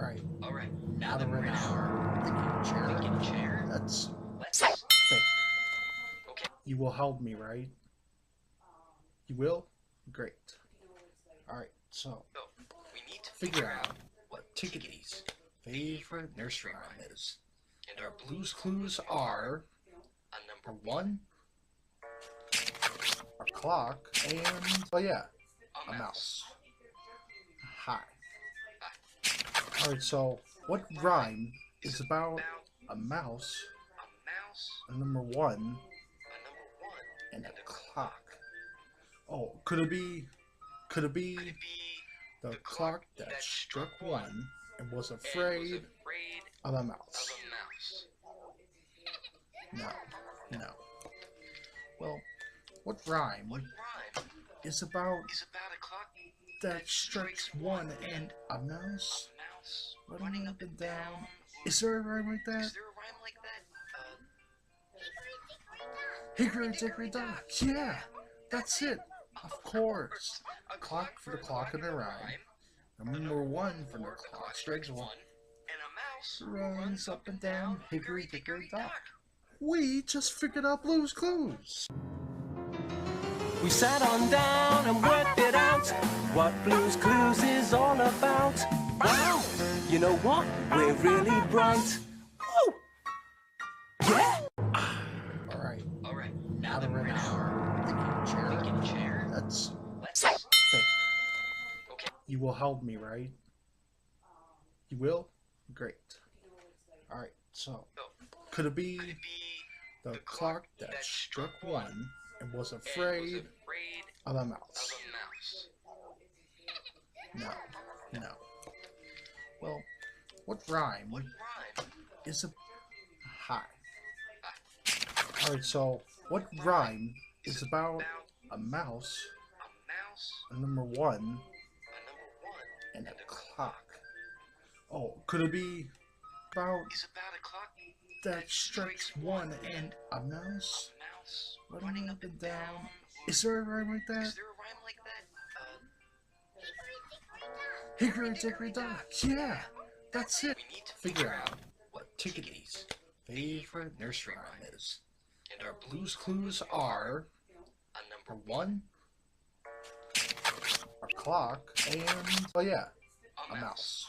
Alright, Now that we're we're in in our our thinking chair, thinking chair, let's let's think. Okay. You will help me, right? You will? Great. Alright, so So we need to figure out what Tickety's favorite nursery rhyme is. and our Blue's clues are a number number one, a clock, and oh yeah, a mouse. Hi. Alright, so what rhyme is about a mouse, a number one, and a clock? Oh, could it be the clock that struck one and was afraid of a mouse? No, no. Well, what rhyme is about a clock that strikes one and a mouse running up and down? Is there a rhyme like that? Is there a rhyme like that? Hickory dickory dock. Yeah, that's it. Of course. A clock for the clock in the rhyme. Number one for the clock strikes one. And a mouse Runs up and down, hickory dickory dock. We just figured out Blue's Clues. We sat on down and worked it out, what Blue's Clues is all about. Wow, you know what? We're really bright. Woo! Yeah! Alright, Now that we're in our thinking chair, chair, let's let's think. Okay. You will help me, right? You will? Great. Alright, so could it be the clock that struck one and was afraid of a mouse? No, no. Well, what rhyme is a hi? Alright, so what rhyme is about a mouse, a number one, and a clock? Oh, could it be about a clock that strikes one and a mouse running up and down? Is there a rhyme like that? Is there a rhyme like that? Hickory dickory dock. Yeah, that's it. We need to Figure out what Tickety's favorite nursery rhyme is. And our Blue's Clues are a number one, a clock, and oh yeah, a mouse.